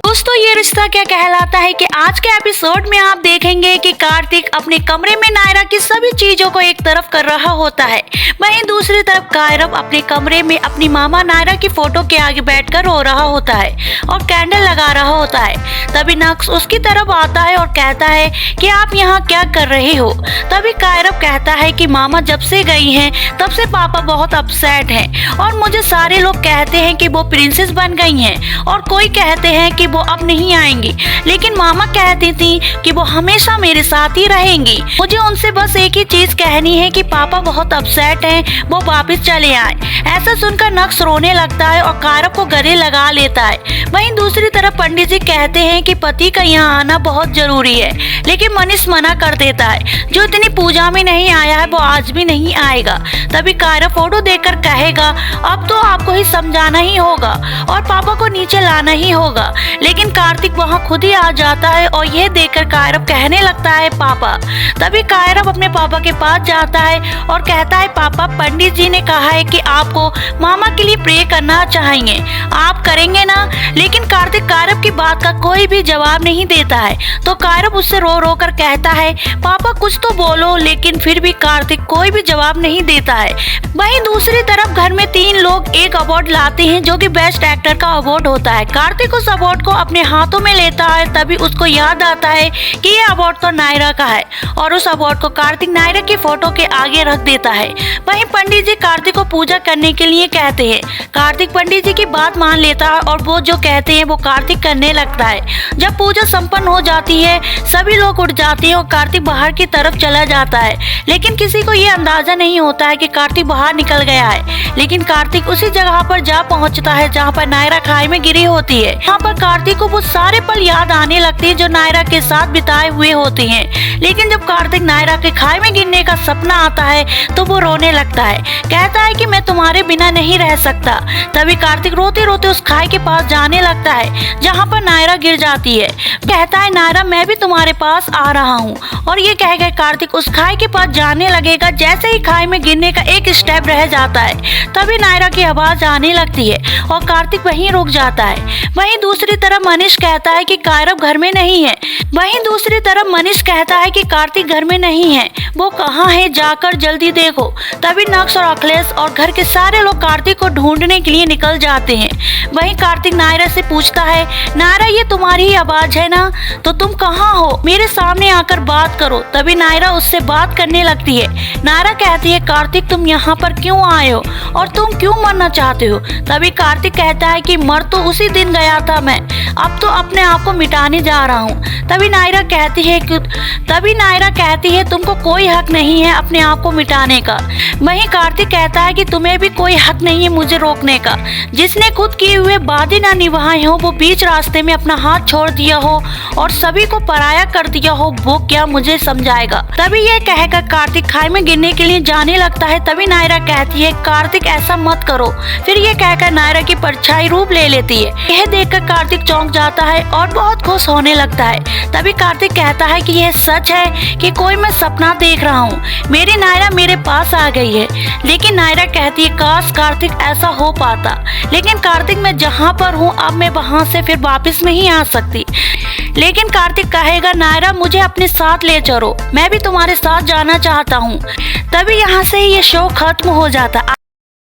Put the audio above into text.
दोस्तों, ये रिश्ता क्या कहलाता है कि आज के एपिसोड में आप देखेंगे कि कार्तिक अपने कमरे में नायरा की सभी चीजों को एक तरफ कर रहा होता है, वहीं दूसरी तरफ कायरव अपने कमरे में अपनी मामा नायरा की फोटो के आगे बैठकर रो रहा होता है और कैंडल लगा रहा होता है। तभी नक्श उसकी तरफ आता है और कहता है कि आप यहाँ क्या कर रहे हो। तभी कायरव कहता है कि मामा जब से गई हैं तब से पापा बहुत अपसेट हैं और मुझे सारे लोग कहते हैं कि वो प्रिंसेस बन गई हैं और कोई कहते हैं कि वो अब नहीं आएंगी, लेकिन मामा कहती थी कि वो हमेशा मेरे साथ ही रहेंगी। मुझे उनसे बस एक ही चीज कहनी है कि पापा बहुत अपसेट हैं, वो वापस चले आए। ऐसा सुनकर नक्श रोने लगता है और कायरव को गले लगा लेता है। वहीं दूसरी तरफ पंडित जी कहते हैं कि पति का यहाँ आना बहुत जरूरी है, लेकिन मनीष मना कर देता है। जो इतनी पूजा में नहीं आया है वो आज भी नहीं आएगा। तभी कायरव फोटो देखकर कहेगा अब तो आपको ही समझाना ही होगा और पापा को नीचे लाना ही होगा, लेकिन कार्तिक वहाँ खुद ही आ जाता है और यह देखकर कायरव कहने लगता है पापा। तभी कायरव अपने पापा के पास जाता है और कहता है पापा, पंडित जी ने कहा है कि आपको मामा के लिए प्रे करना चाहिए, आप करेंगे ना। लेकिन कार्तिक कायरव की बात का कोई भी जवाब नहीं देता है। तो कायरव उससे रो रो कर कहता है पापा कुछ तो बोलो, लेकिन फिर भी कार्तिक कोई भी जवाब नहीं देता है। वहीं दूसरी तरफ घर में 3 लोग एक अवार्ड लाते हैं जो कि बेस्ट एक्टर का अवार्ड होता है। कार्तिक उस अवार्ड को अपने हाथों में लेता है, तभी उसको याद आता है कि ये अवार्ड तो नायरा का है और उस अवार्ड को कार्तिक नायरा की फोटो के आगे रख देता है। वहीं पंडित जी कार्तिक को पूजा करने के लिए कहते हैं। कार्तिक पंडित जी की बात मान लेता है और वो जो कहते हैं वो कार्तिक करने लगता है। जब पूजा संपन्न हो जाती है सभी लोग उठ जाते हैं और कार्तिक बाहर की तरफ चला जाता है, लेकिन किसी को ये अंदाजा नहीं होता है कि कार्तिक बाहर निकल गया है। लेकिन कार्तिक उसी जगह पर जा पहुंचता है जहां पर नायरा खाई में गिरी होती है। यहाँ पर कार्तिक को वो सारे पल याद आने लगते हैं जो नायरा के साथ बिताए हुए होते हैं। लेकिन जब कार्तिक नायरा के खाई में गिरने का सपना आता है तो वो रोने लगता है, कहता है कि मैं तुम्हारे बिना नहीं रह सकता। तभी कार्तिक रोते रोते उस खाई के पास जाने लगता है जहाँ पर नायरा गिर जाती है। कहता है नायरा मैं भी तुम्हारे पास आ रहा हूँ, और ये कह कर कार्तिक उस खाई के पास जाने लगेगा। जैसे ही खाई में गिरने का एक स्टेप रह जाता है तभी नायरा की आवाज आने लगती है और कार्तिक वहीं रुक जाता है। वहीं दूसरी तरफ मनीष कहता है कि कायरव घर में नहीं है। वहीं दूसरी तरफ मनीष कहता है कि कार्तिक घर में नहीं है, वो कहाँ है, जाकर जल्दी देखो। तभी नक्श और अखिलेश और घर के सारे लोग कार्तिक को ढूंढने के लिए निकल जाते हैं। वहीं कार्तिक नायरा से पूछता है नायरा ये तुम्हारी ही आवाज है ना, तो तुम कहाँ हो, मेरे सामने आकर बात करो। तभी नायरा उससे बात करने लगती है। नायरा कहती है कार्तिक तुम यहाँ पर क्यों आए हो और तुम क्यों मरना चाहते हो। तभी कार्तिक कहता है कि मर तो उसी दिन गया था मैं, अब तो अपने आप को मिटाने जा रहा हूँ। तभी नायरा कहती है तुमको कोई हक नहीं है अपने आप को मिटाने का। वहीं कार्तिक कहता है कि तुम्हें भी कोई हक नहीं है मुझे रोकने का। जिसने खुद किए हुए वादे ना निभाए हो, वो बीच रास्ते में अपना हाथ छोड़ दिया हो और सभी को पराया कर दिया हो, वो क्या मुझे समझाएगा। तभी ये कहकर कार्तिक खाई में गिरने के लिए जाने लगता है। तभी नायरा कहती है कार्तिक ऐसा मत करो। फिर ये कहकर नायरा की परछाई रूप ले लेती है। यह देखकर कार्तिक चौंक जाता है और बहुत खुश होने लगता है। तभी कार्तिक कहता है कि यह सच है कि कोई मैं सपना देख रहा हूँ, मेरी नायरा मेरे पास आ गई है। लेकिन नायरा कहती है काश कार्तिक ऐसा हो पाता, लेकिन कार्तिक मैं जहाँ पर हूँ अब मैं वहाँ से फिर वापस नहीं आ सकती। लेकिन कार्तिक कहेगा नायरा मुझे अपने साथ ले चलो, मैं भी तुम्हारे साथ जाना चाहता हूँ। तभी यहाँ से ये शो खत्म हो जाता।